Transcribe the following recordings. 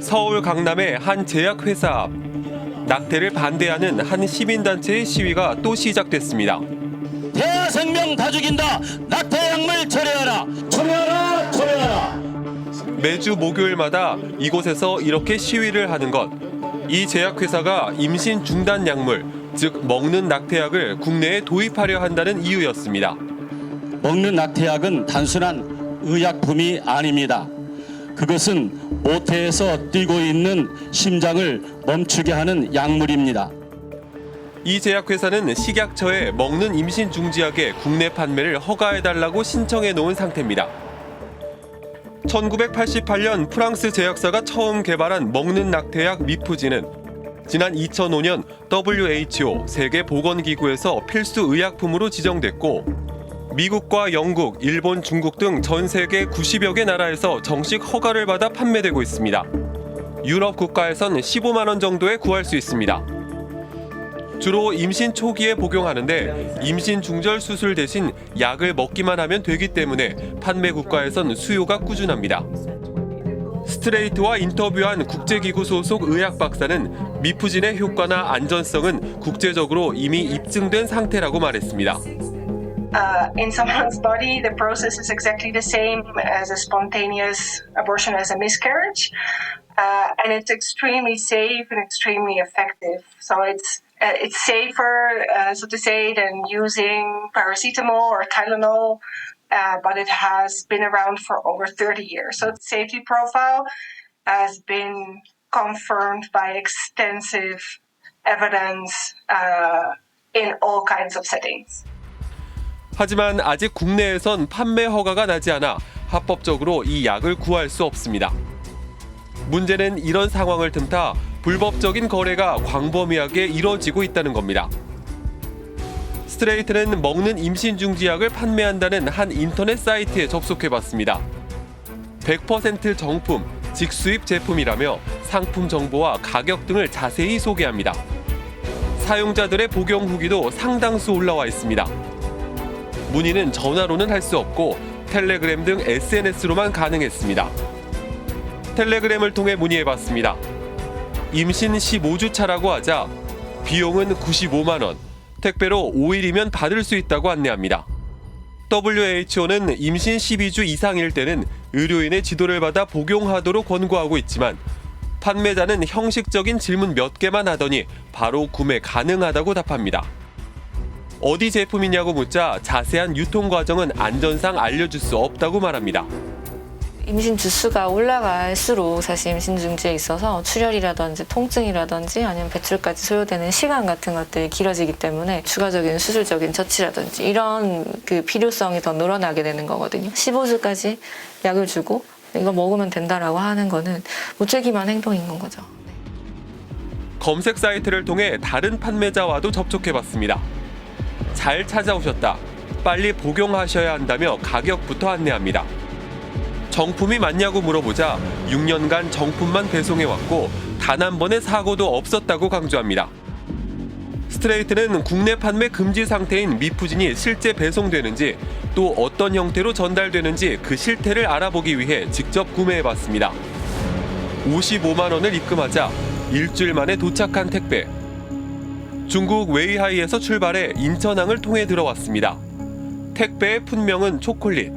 서울 강남의 한 제약회사 앞. 낙태를 반대하는 한 시민단체의 시위가 또 시작됐습니다. 대하생명 다 죽인다. 낙태약물 철회하라. 철회하라. 철회하라. 매주 목요일마다 이곳에서 이렇게 시위를 하는 것. 이 제약회사가 임신 중단 약물, 즉 먹는 낙태약을 국내에 도입하려 한다는 이유였습니다. 먹는 낙태약은 단순한 의약품이 아닙니다. 그것은 모태에서 뛰고 있는 심장을 멈추게 하는 약물입니다. 이 제약회사는 식약처에 먹는 임신 중지약의 국내 판매를 허가해달라고 신청해 놓은 상태입니다. 1988년 프랑스 제약사가 처음 개발한 먹는 낙태약 미프지는 지난 2005년 WHO 세계보건기구에서 필수 의약품으로 지정됐고 미국과 영국, 일본, 중국 등 전 세계 90여 개 나라에서 정식 허가를 받아 판매되고 있습니다. 유럽 국가에선 15만 원 정도에 구할 수 있습니다. 주로 임신 초기에 복용하는데 임신 중절 수술 대신 약을 먹기만 하면 되기 때문에 판매 국가에선 수요가 꾸준합니다. 스트레이트와 인터뷰한 국제기구 소속 의학 박사는 미프진의 효과나 안전성은 국제적으로 이미 입증된 상태라고 말했습니다. In someone's body, the process is exactly the same as a spontaneous abortion, as a miscarriage, and it's extremely safe and extremely effective. So it's safer, so to say, than using paracetamol or Tylenol, but it has been around for over 30 years. So the safety profile has been confirmed by extensive evidence in all kinds of settings. 하지만 아직 국내에선 판매 허가가 나지 않아 합법적으로 이 약을 구할 수 없습니다. 문제는 이런 상황을 틈타 불법적인 거래가 광범위하게 이뤄지고 있다는 겁니다. 스트레이트는 먹는 임신 중지약을 판매한다는 한 인터넷 사이트에 접속해봤습니다. 100% 정품, 직수입 제품이라며 상품 정보와 가격 등을 자세히 소개합니다. 사용자들의 복용 후기도 상당수 올라와 있습니다. 문의는 전화로는 할 수 없고 텔레그램 등 SNS로만 가능했습니다. 텔레그램을 통해 문의해봤습니다. 임신 15주 차라고 하자 비용은 95만 원, 택배로 5일이면 받을 수 있다고 안내합니다. WHO는 임신 12주 이상일 때는 의료인의 지도를 받아 복용하도록 권고하고 있지만 판매자는 형식적인 질문 몇 개만 하더니 바로 구매 가능하다고 답합니다. 어디 제품이냐고 묻자 자세한 유통 과정은 안전상 알려줄 수 없다고 말합니다. 임신 주수가 올라갈수록 사실 임신 중지에 있어서 출혈이라든지 통증이라든지 아니면 배출까지 소요되는 시간 같은 것들이 길어지기 때문에 추가적인 수술적인 처치라든지 이런 그 필요성이 더 늘어나게 되는 거거든요. 15주까지 약을 주고 이거 먹으면 된다라고 하는 거는 무책임한 행동인 건 거죠. 검색 사이트를 통해 다른 판매자와도 접촉해봤습니다. 잘 찾아오셨다. 빨리 복용하셔야 한다며 가격부터 안내합니다. 정품이 맞냐고 물어보자 6년간 정품만 배송해왔고 단 한 번의 사고도 없었다고 강조합니다. 스트레이트는 국내 판매 금지 상태인 미프진이 실제 배송되는지 또 어떤 형태로 전달되는지 그 실태를 알아보기 위해 직접 구매해봤습니다. 55만 원을 입금하자 일주일 만에 도착한 택배. 중국 웨이하이에서 출발해 인천항을 통해 들어왔습니다. 택배의 품명은 초콜릿.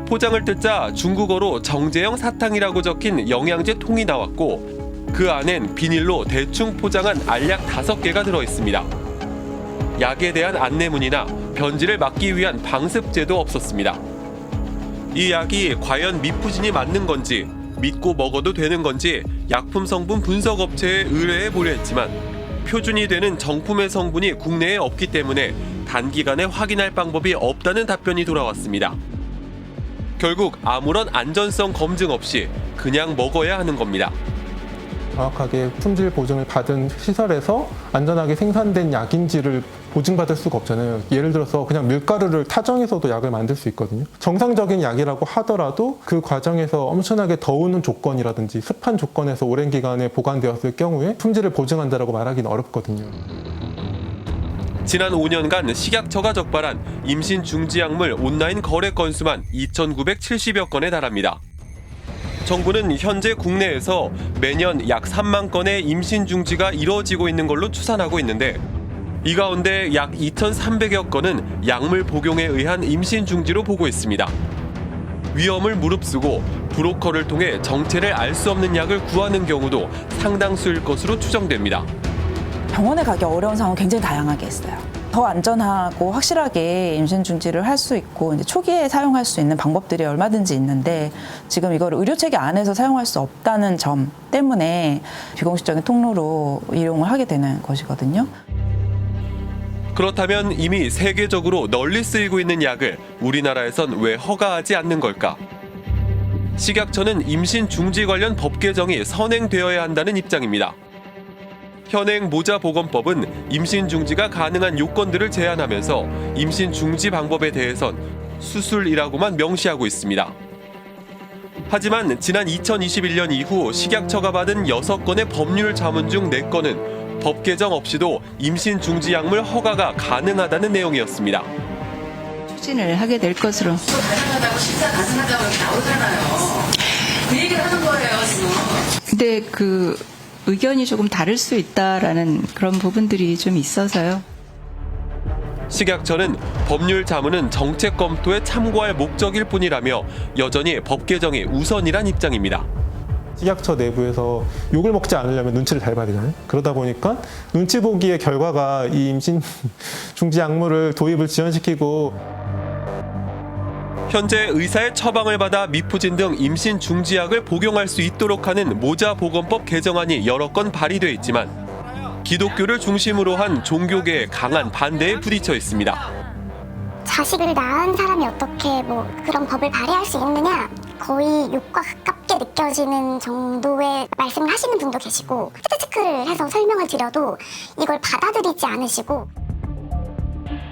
포장을 뜯자 중국어로 정제형 사탕이라고 적힌 영양제 통이 나왔고 그 안엔 비닐로 대충 포장한 알약 5개가 들어있습니다. 약에 대한 안내문이나 변질을 막기 위한 방습제도 없었습니다. 이 약이 과연 미프진이 맞는 건지 믿고 먹어도 되는 건지 약품 성분 분석 업체에 의뢰해 보려 했지만 표준이 되는 정품의 성분이 국내에 없기 때문에 단기간에 확인할 방법이 없다는 답변이 돌아왔습니다. 결국 아무런 안전성 검증 없이 그냥 먹어야 하는 겁니다. 정확하게 품질 보증을 받은 시설에서 안전하게 생산된 약인지를 보증받을 수가 없잖아요. 예를 들어서 그냥 밀가루를 타정해서도 약을 만들 수 있거든요. 정상적인 약이라고 하더라도 그 과정에서 엄청나게 더우는 조건이라든지 습한 조건에서 오랜 기간에 보관되었을 경우에 품질을 보증한다라고 말하기는 어렵거든요. 지난 5년간 식약처가 적발한 임신 중지 약물 온라인 거래 건수만 2,970여 건에 달합니다. 정부는 현재 국내에서 매년 약 3만 건의 임신 중지가 이루어지고 있는 걸로 추산하고 있는데 이 가운데 약 2,300여 건은 약물 복용에 의한 임신 중지로 보고 있습니다. 위험을 무릅쓰고 브로커를 통해 정체를 알 수 없는 약을 구하는 경우도 상당수일 것으로 추정됩니다. 병원에 가기 어려운 상황은 굉장히 다양하게 있어요. 더 안전하고 확실하게 임신 중지를 할 수 있고 이제 초기에 사용할 수 있는 방법들이 얼마든지 있는데 지금 이걸 의료체계 안에서 사용할 수 없다는 점 때문에 비공식적인 통로로 이용을 하게 되는 것이거든요. 그렇다면 이미 세계적으로 널리 쓰이고 있는 약을 우리나라에선 왜 허가하지 않는 걸까? 식약처는 임신 중지 관련 법 개정이 선행되어야 한다는 입장입니다. 현행 모자보건법은 임신 중지가 가능한 요건들을 제한하면서 임신 중지 방법에 대해선 수술이라고만 명시하고 있습니다. 하지만 지난 2021년 이후 식약처가 받은 6건의 법률 자문 중 4건은 법 개정 없이도 임신 중지 약물 허가가 가능하다는 내용이었습니다. 추진을 하게 될 것으로. 가능하다고 심사 가능하다고 나오잖아요. 그 얘기를 하는 거예요 지금. 근데 그 의견이 조금 다를 수 있다라는 그런 부분들이 좀 있어서요. 식약처는 법률 자문은 정책 검토에 참고할 목적일 뿐이라며 여전히 법 개정이 우선이란 입장입니다. 식약처 내부에서 욕을 먹지 않으려면 눈치를 잘 봐야 되잖아요. 그러다 보니까 눈치 보기의 결과가 이 임신 중지 약물을 도입을 지연시키고 현재 의사의 처방을 받아 미푸진 등 임신 중지약을 복용할 수 있도록 하는 모자보건법 개정안이 여러 건 발의돼 있지만 기독교를 중심으로 한 종교계의 강한 반대에 부딪혀 있습니다. 자식을 낳은 사람이 어떻게 뭐 그런 법을 발의할 수 있느냐, 거의 욕과 가깝게 느껴지는 정도의 말씀을 하시는 분도 계시고 팩트체크를 해서 설명을 드려도 이걸 받아들이지 않으시고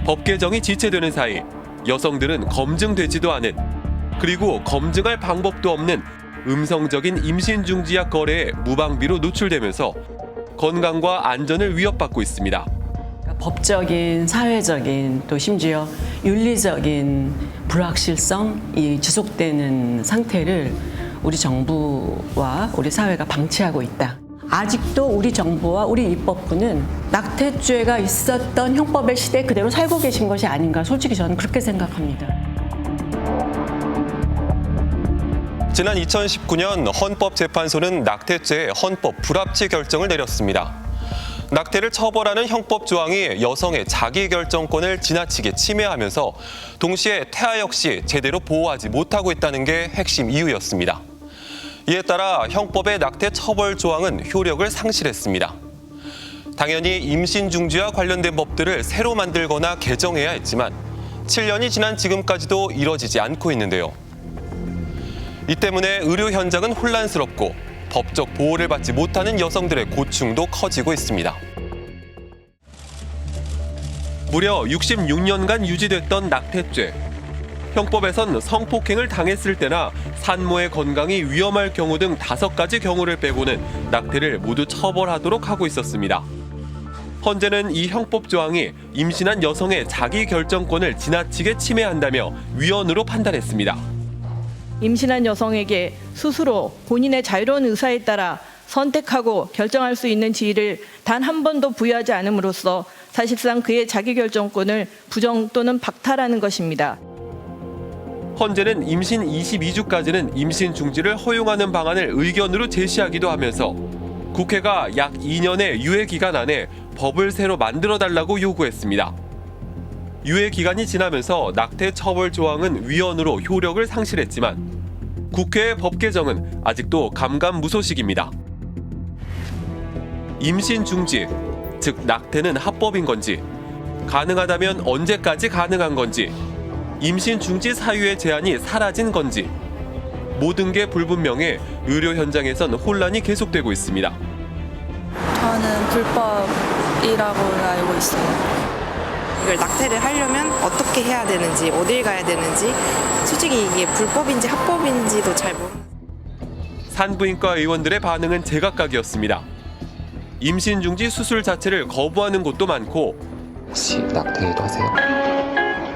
법 개정이 지체되는 사이 여성들은 검증되지도 않은 그리고 검증할 방법도 없는 음성적인 임신 중지약 거래에 무방비로 노출되면서 건강과 안전을 위협받고 있습니다. 법적인, 사회적인, 또 심지어 윤리적인 불확실성이 지속되는 상태를 우리 정부와 우리 사회가 방치하고 있다. 아직도 우리 정부와 우리 입법부는 낙태죄가 있었던 형법의 시대 그대로 살고 계신 것이 아닌가, 솔직히 저는 그렇게 생각합니다. 지난 2019년 헌법재판소는 낙태죄의 헌법 불합치 결정을 내렸습니다. 낙태를 처벌하는 형법 조항이 여성의 자기결정권을 지나치게 침해하면서 동시에 태아 역시 제대로 보호하지 못하고 있다는 게 핵심 이유였습니다. 이에 따라 형법의 낙태 처벌 조항은 효력을 상실했습니다. 당연히 임신 중지와 관련된 법들을 새로 만들거나 개정해야 했지만 7년이 지난 지금까지도 이뤄지지 않고 있는데요. 이 때문에 의료 현장은 혼란스럽고 법적 보호를 받지 못하는 여성들의 고충도 커지고 있습니다. 무려 66년간 유지됐던 낙태죄. 형법에선 성폭행을 당했을 때나 산모의 건강이 위험할 경우 등 5가지 경우를 빼고는 낙태를 모두 처벌하도록 하고 있었습니다. 헌재는 이 형법 조항이 임신한 여성의 자기 결정권을 지나치게 침해한다며 위헌으로 판단했습니다. 임신한 여성에게 스스로 본인의 자유로운 의사에 따라 선택하고 결정할 수 있는 지위를 단 한 번도 부여하지 않음으로써 사실상 그의 자기결정권을 부정 또는 박탈하는 것입니다. 헌재는 임신 22주까지는 임신 중지를 허용하는 방안을 의견으로 제시하기도 하면서 국회가 약 2년의 유예 기간 안에 법을 새로 만들어달라고 요구했습니다. 유예 기간이 지나면서 낙태 처벌 조항은 위헌으로 효력을 상실했지만 국회의 법 개정은 아직도 감감무소식입니다. 임신 중지, 즉 낙태는 합법인 건지, 가능하다면 언제까지 가능한 건지, 임신 중지 사유의 제한이 사라진 건지, 모든 게 불분명해 의료 현장에선 혼란이 계속되고 있습니다. 저는 불법이라고 알고 있어요. 이걸 낙태를 하려면 어떻게 해야 되는지, 어딜 가야 되는지, 솔직히 이게 불법인지 합법인지도 잘 모르겠어요. 산부인과 의원들의 반응은 제각각이었습니다. 임신 중지 수술 자체를 거부하는 곳도 많고 혹시 낙태도 하세요?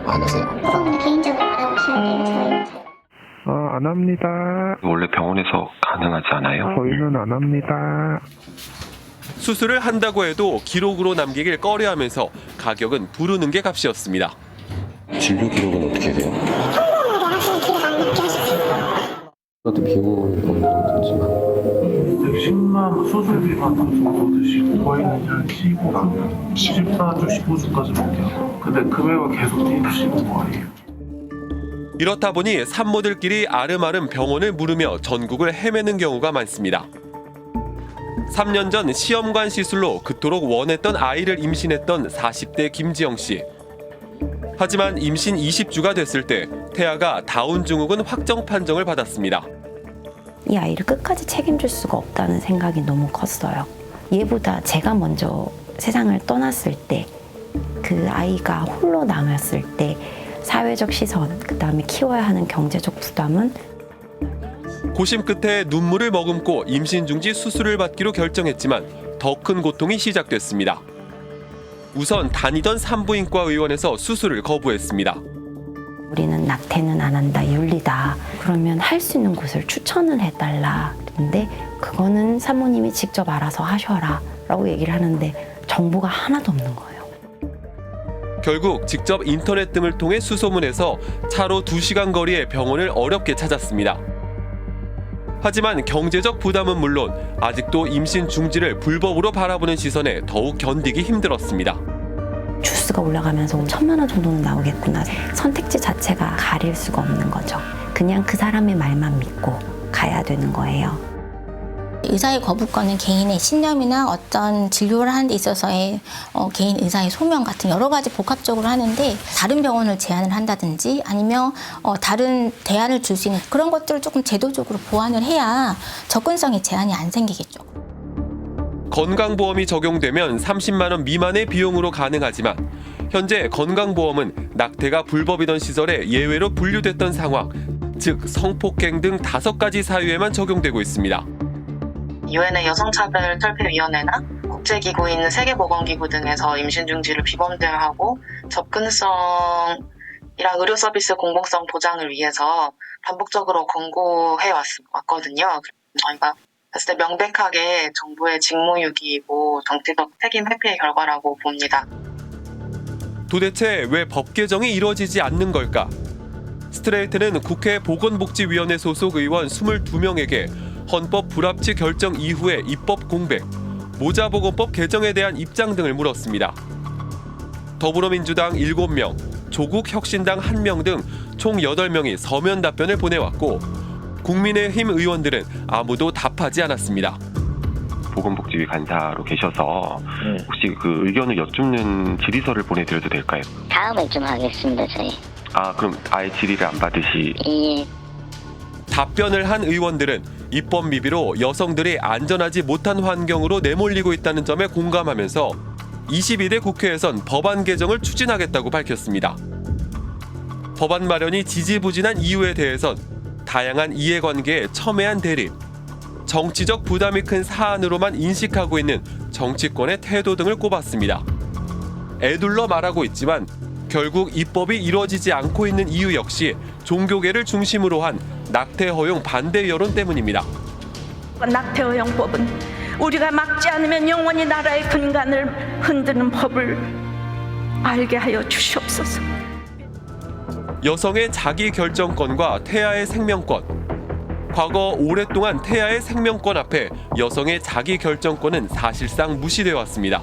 안 하세요? 개인적으로 알아보시는 게 저희 안 합니다. 원래 병원에서 가능하지 않아요? 저희는 안 합니다. 수술을 한다고 해도 기록으로 남기길 꺼려하면서 가격은 부르는 게 값이었습니다. 진료 기록은 어떻게 돼요? 그것도 비용은 어느 정도지만 10만 수술비만 그 정도 드시고 저희는 한 15주, 14주, 15주까지밖에 안 해요. 근데 금액을 계속 떼주시는 거예요. 이렇다 보니 산모들끼리 아름아름 병원을 물으며 전국을 헤매는 경우가 많습니다. 3년 전 시험관 시술로 그토록 원했던 아이를 임신했던 40대 김지영 씨. 하지만 임신 20주가 됐을 때 태아가 다운 증후군 확정 판정을 받았습니다. 이 아이를 끝까지 책임질 수가 없다는 생각이 너무 컸어요. 얘보다 제가 먼저 세상을 떠났을 때, 그 아이가 홀로 남았을 때 사회적 시선, 그다음에 키워야 하는 경제적 부담은 고심 끝에 눈물을 머금고 임신 중지 수술을 받기로 결정했지만 더 큰 고통이 시작됐습니다. 우선 다니던 산부인과 의원에서 수술을 거부했습니다. 우리는 낙태는 안 한다, 윤리다. 그러면 할 수 있는 곳을 추천을 해달라. 근데 그거는 사모님이 직접 알아서 하셔라 라고 얘기를 하는데 정보가 하나도 없는 거예요. 결국 직접 인터넷 등을 통해 수소문해서 차로 2시간 거리의 병원을 어렵게 찾았습니다. 하지만 경제적 부담은 물론 아직도 임신 중지를 불법으로 바라보는 시선에 더욱 견디기 힘들었습니다. 주스가 올라가면서 1,000만 원 정도는 나오겠구나. 선택지 자체가 가릴 수가 없는 거죠. 그냥 그 사람의 말만 믿고 가야 되는 거예요. 의사의 거부권은 개인의 신념이나 어떤 진료를 하는 데 있어서의 개인 의사의 소명 같은 여러 가지 복합적으로 하는데 다른 병원을 제한을 한다든지 아니면 다른 대안을 줄 수 있는 그런 것들을 조금 제도적으로 보완을 해야 접근성에 제한이 안 생기겠죠. 건강보험이 적용되면 30만 원 미만의 비용으로 가능하지만 현재 건강보험은 낙태가 불법이던 시절에 예외로 분류됐던 상황, 즉 성폭행 등 5가지 사유에만 적용되고 있습니다. 유엔의 여성차별철폐위원회나 국제기구인 세계보건기구 등에서 임신 중지를 비범죄화하고 접근성이랑 의료 서비스 공공성 보장을 위해서 반복적으로 권고해 왔거든요. 저희가 봤을 때 명백하게 정부의 직무유기이고 정치적 책임 회피의 결과라고 봅니다. 도대체 왜 법 개정이 이루어지지 않는 걸까? 스트레이트는 국회 보건복지위원회 소속 의원 22명에게 헌법 불합치 결정 이후의 입법 공백, 모자보건법 개정에 대한 입장 등을 물었습니다. 더불어민주당 7명, 조국혁신당 1명 등 총 8명이 서면 답변을 보내왔고 국민의힘 의원들은 아무도 답하지 않았습니다. 보건복지위 간사로 계셔서 혹시 그 의견을 여쭙는 질의서를 보내드려도 될까요? 다음에 좀 하겠습니다, 저희. 아, 그럼 아예 질의를 안 받으시... 예. 답변을 한 의원들은 입법 미비로 여성들이 안전하지 못한 환경으로 내몰리고 있다는 점에 공감하면서 22대 국회에선 법안 개정을 추진하겠다고 밝혔습니다. 법안 마련이 지지부진한 이유에 대해선 다양한 이해관계에 첨예한 대립, 정치적 부담이 큰 사안으로만 인식하고 있는 정치권의 태도 등을 꼽았습니다. 애둘러 말하고 있지만 결국 입법이 이루어지지 않고 있는 이유 역시 종교계를 중심으로 한 낙태 허용 반대 여론 때문입니다. 낙태 허용법은 우리가 막지 않으면 영원히 나라의 근간을 흔드는 법을 알게 하여 주시옵소서. 여성의 자기 결정권과 태아의 생명권. 과거 오랫동안 태아의 생명권 앞에 여성의 자기 결정권은 사실상 무시되어 왔습니다.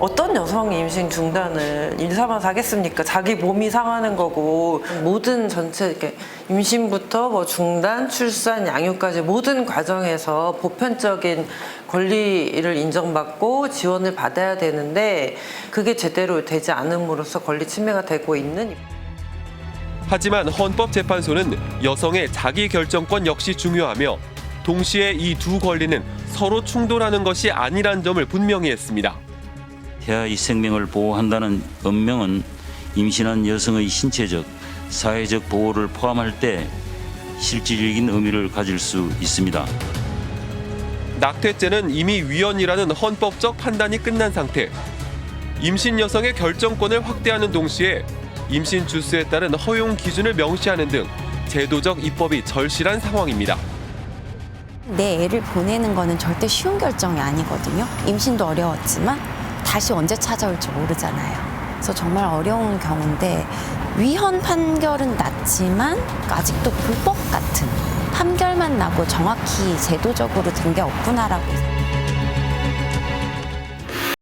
어떤 여성이 임신 중단을 일삼아서 하겠습니까? 자기 몸이 상하는 거고 모든 전체 이렇게 임신부터 뭐 중단, 출산, 양육까지 모든 과정에서 보편적인 권리를 인정받고 지원을 받아야 되는데 그게 제대로 되지 않음으로써 권리 침해가 되고 있는. 하지만 헌법재판소는 여성의 자기 결정권 역시 중요하며 동시에 이 두 권리는 서로 충돌하는 것이 아니란 점을 분명히 했습니다. 태아의 생명을 보호한다는 법명은 임신한 여성의 신체적, 사회적 보호를 포함할 때 실질적인 의미를 가질 수 있습니다. 낙태죄는 이미 위헌이라는 헌법적 판단이 끝난 상태. 임신 여성의 결정권을 확대하는 동시에 임신 주수에 따른 허용 기준을 명시하는 등 제도적 입법이 절실한 상황입니다. 내 애를 보내는 거는 절대 쉬운 결정이 아니거든요. 임신도 어려웠지만 다시 언제 찾아올지 모르잖아요. 그래서 정말 어려운 경우인데 위헌 판결은 났지만 아직도 불법 같은 판결만 나고 정확히 제도적으로 된 게 없구나라고 생각해요.